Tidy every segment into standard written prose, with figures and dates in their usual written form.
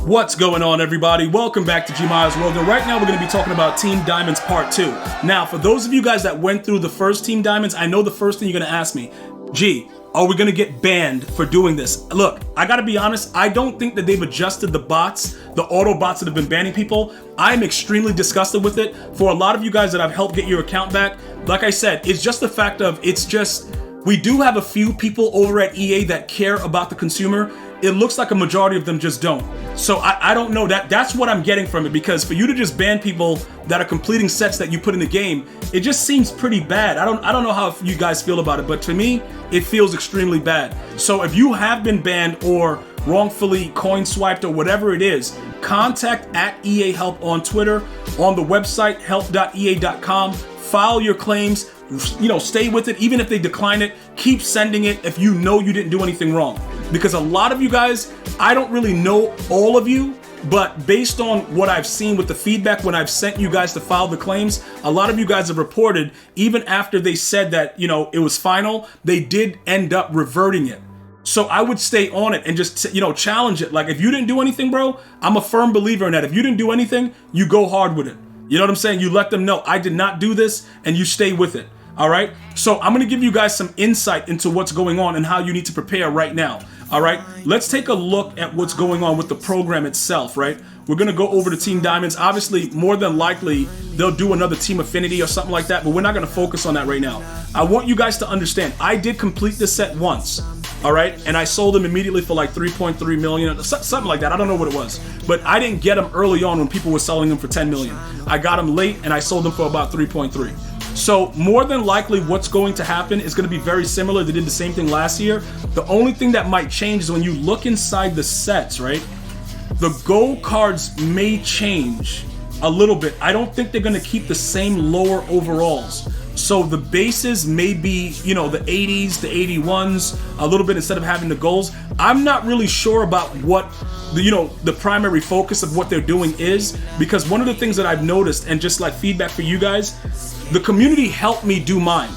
What's going on, everybody? Welcome back to GmiasWorld, and right now we're going to be talking about Team Diamonds Part 2. Now, for those of you guys that went through the first Team Diamonds, I know the first thing you're going to ask me, G, are we going to get banned for doing this? Look, I got to be honest, I don't think that they've adjusted the bots, the auto bots that have been banning people. I'm extremely disgusted with it. For a lot of you guys that I've helped get your account back, like I said, it's just the fact of, we do have a few people over at EA that care about the consumer. It looks like a majority of them just don't. So I don't know, that's what I'm getting from it, because for you to just ban people that are completing sets that you put in the game, it just seems pretty bad. I don't know how you guys feel about it, but to me, it feels extremely bad. So if you have been banned or wrongfully coin swiped or whatever it is, contact at EA Help on Twitter, on the website help.ea.com, file your claims, stay with it. Even if they decline it, keep sending it if you know you didn't do anything wrong. Because a lot of you guys, I don't really know all of you, but based on what I've seen with the feedback when I've sent you guys to file the claims, a lot of you guys have reported, even after they said that, it was final, they did end up reverting it. So I would stay on it and just, challenge it. Like, if you didn't do anything, bro, I'm a firm believer in that. If you didn't do anything, you go hard with it. You know what I'm saying? You let them know, I did not do this, and you stay with it. All right? So I'm going to give you guys some insight into what's going on and how you need to prepare right now. All right? Let's take a look at what's going on with the program itself, right? We're going to go over to Team Diamonds. Obviously, more than likely, they'll do another Team Affinity or something like that, but we're not going to focus on that right now. I want you guys to understand, I did complete this set once. All right, and I sold them immediately for like 3.3 million, something like that. I don't know what it was, but I didn't get them early on when people were selling them for 10 million. I got them late and I sold them for about 3.3. So more than likely what's going to happen is going to be very similar. They did the same thing last year. The only thing that might change is when you look inside the sets, right? The gold cards may change a little bit. I don't think they're going to keep the same lower overalls. So the bases may be, the 80s, the 81s, a little bit instead of having the golds. I'm not really sure about what the primary focus of what they're doing is, because one of the things that I've noticed, and just like feedback for you guys, the community helped me do mine.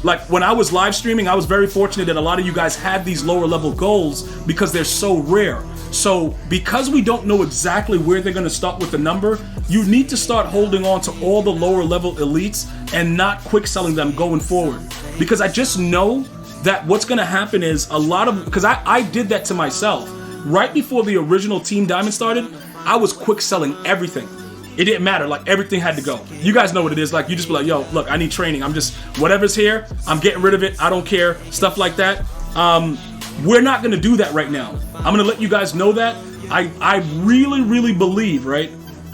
Like when I was live streaming, I was very fortunate that a lot of you guys had these lower level goals because they're so rare. So because we don't know exactly where they're going to start with the number, you need to start holding on to all the lower level elites and not quick selling them going forward. Because I just know that what's going to happen is because I did that to myself. Right before the original Team Diamond started, I was quick selling everything. It didn't matter, like everything had to go. You guys know what it is, like you just be like, yo, look, I need training. I'm just, whatever's here, I'm getting rid of it. I don't care, stuff like that. We're not gonna do that right now. I'm gonna let you guys know that. I really, really believe, right,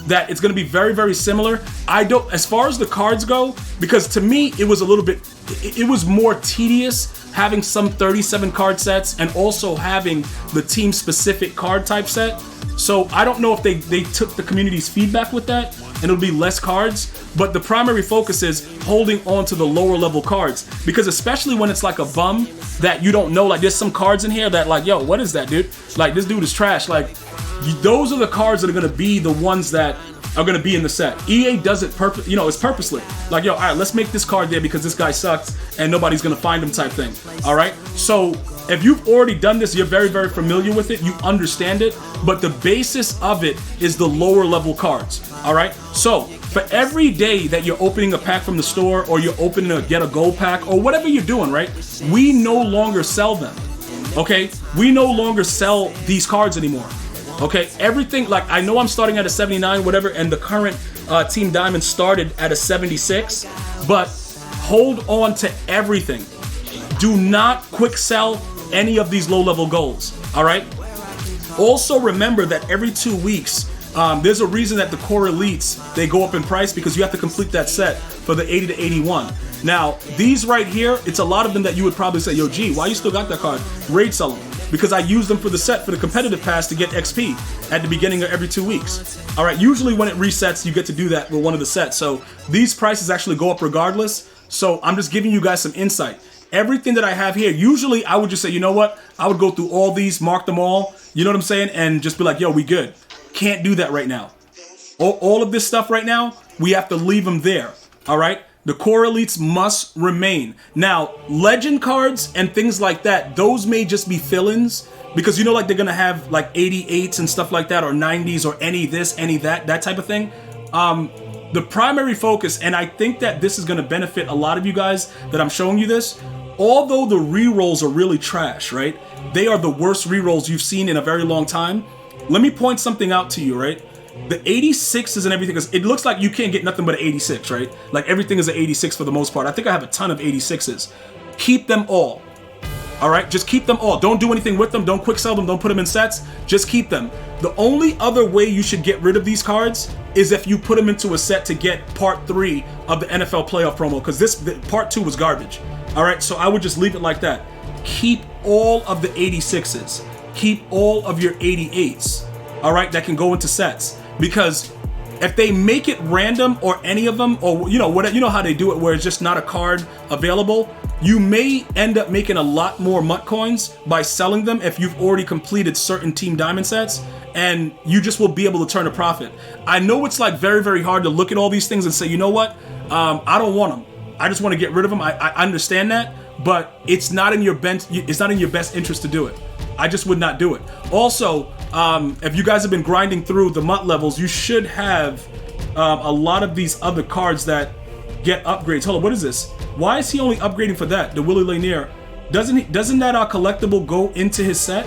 that it's gonna be very, very similar. As far as the cards go, because to me, it was a little bit, it was more tedious having some 37 card sets and also having the team specific card type set. So I don't know if they took the community's feedback with that and it'll be less cards, but the primary focus is holding on to the lower level cards, because especially when it's like a bum that you don't know, like there's some cards in here that like, yo, what is that, dude? Like this dude is trash. Like those are the cards that are going to be the ones that are going to be in the set. EA does it it's purposely. Like, yo, all right, let's make this card there because this guy sucks and nobody's going to find him type thing. All right. So if you've already done this, you're very, very familiar with it, you understand it, but the basis of it is the lower level cards. All right. So for every day that you're opening a pack from the store, or you're opening to get a gold pack, or whatever you're doing, right? We no longer sell them. Okay. We no longer sell these cards anymore. Okay, everything, like I know I'm starting at a 79, whatever, and the current Team Diamond started at a 76, but hold on to everything. Do not quick sell any of these low-level goals, all right? Also remember that every 2 weeks, there's a reason that the core elites, they go up in price, because you have to complete that set for the 80 to 81. Now, these right here, it's a lot of them that you would probably say, yo, G, why you still got that card? Raid sell them. Because I use them for the set, for the competitive pass, to get XP at the beginning of every 2 weeks. All right, usually when it resets, you get to do that with one of the sets. So these prices actually go up regardless. So I'm just giving you guys some insight. Everything that I have here, usually I would just say, you know what? I would go through all these, mark them all, you know what I'm saying? And just be like, yo, we good. Can't do that right now. All of this stuff right now, we have to leave them there. All right? The core elites must remain. Now, legend cards and things like that, those may just be fill-ins, because you know, like they're gonna have like 88s and stuff like that, or 90s, or any this, any that type of thing. The primary focus, and I think that this is gonna benefit a lot of you guys that I'm showing you this, although the rerolls are really trash, right? They are the worst rerolls you've seen in a very long time. Let me point something out to you, right? The 86s and everything, it looks like you can't get nothing but an 86, right? Like everything is an 86 for the most part. I think I have a ton of 86s. Keep them all. All right, just keep them all. Don't do anything with them. Don't quick sell them. Don't put them in sets. Just keep them. The only other way you should get rid of these cards is if you put them into a set to get part 3 of the NFL playoff promo, because part 2 was garbage. All right, so I would just leave it like that. Keep all of the 86s. Keep all of your 88s. All right, that can go into sets. Because if they make it random, or any of them, or you know how they do it, where it's just not a card available, you may end up making a lot more MUT coins by selling them if you've already completed certain Team Diamond sets, and you just will be able to turn a profit. I know it's like very, very hard to look at all these things and say, you know what, I don't want them. I just want to get rid of them. I understand that, but it's not in your best interest to do it. I just would not do it. Also, if you guys have been grinding through the MUT levels, you should have a lot of these other cards that get upgrades. Hold on, what is this? Why is he only upgrading for that? The Willie Lanier. Doesn't that collectible go into his set?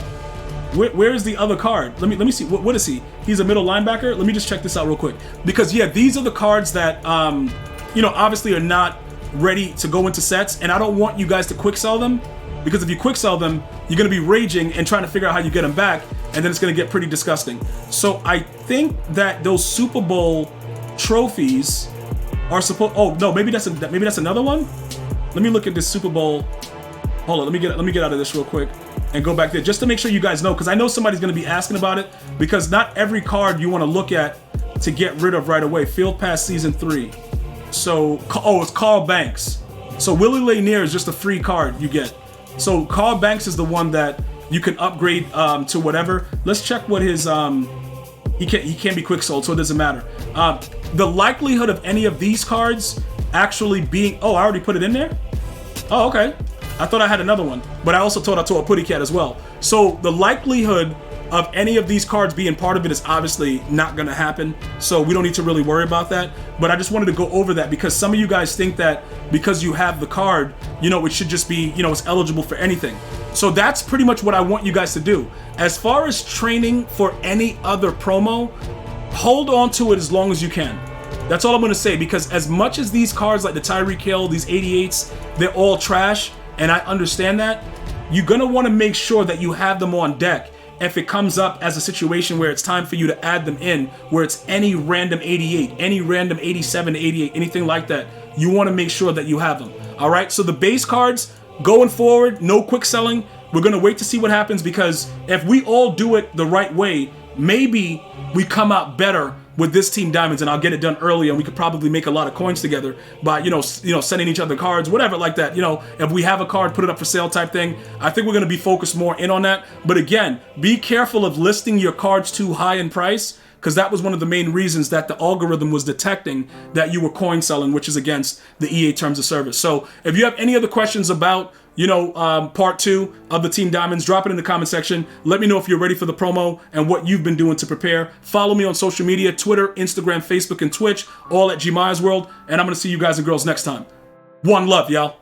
Where is the other card? Let me see. What is he? He's a middle linebacker. Let me just check this out real quick. Because yeah, these are the cards that obviously are not ready to go into sets, and I don't want you guys to quick sell them, because if you quick sell them, you're gonna be raging and trying to figure out how you get them back, and then it's gonna get pretty disgusting. So I think that those Super Bowl trophies are supposed. Oh no, maybe that's another one. Let me look at this Super Bowl. Hold on, let me get out of this real quick and go back there just to make sure you guys know, because I know somebody's gonna be asking about it, because not every card you want to look at to get rid of right away. Field Pass Season 3. So it's Carl Banks. So Willie Lanier is just a free card you get. So Carl Banks is the one that you can upgrade to whatever. Let's check what his he can't be quick sold, so it doesn't matter. The likelihood of any of these cards actually being, I already put it in there? Oh, okay. I thought I had another one, but I also thought I told a Putty Cat as well. So the likelihood of any of these cards being part of it is obviously not going to happen, so we don't need to really worry about that. But I just wanted to go over that, because some of you guys think that because you have the card, it should just be, it's eligible for anything. So that's pretty much what I want you guys to do. As far as training for any other promo, hold on to it as long as you can. That's all I'm going to say, because as much as these cards like the Tyreek Hill, these 88s, they're all trash, and I understand that, you're going to want to make sure that you have them on deck if it comes up as a situation where it's time for you to add them in, where it's any random 88, any random 87 to 88, anything like that. You want to make sure that you have them. All right, so the base cards, going forward, no quick selling. We're going to wait to see what happens, because if we all do it the right way, maybe we come out better with this Team Diamonds, and I'll get it done early, and we could probably make a lot of coins together by, sending each other cards, whatever like that. If we have a card, put it up for sale type thing. I think we're going to be focused more in on that. But again, be careful of listing your cards too high in price, because that was one of the main reasons that the algorithm was detecting that you were coin selling, which is against the EA terms of service. So if you have any other questions about part 2 of the Team Diamonds, drop it in the comment section. Let me know if you're ready for the promo and what you've been doing to prepare. Follow me on social media, Twitter, Instagram, Facebook, and Twitch, all at GmiasWorld. And I'm going to see you guys and girls next time. One love, y'all.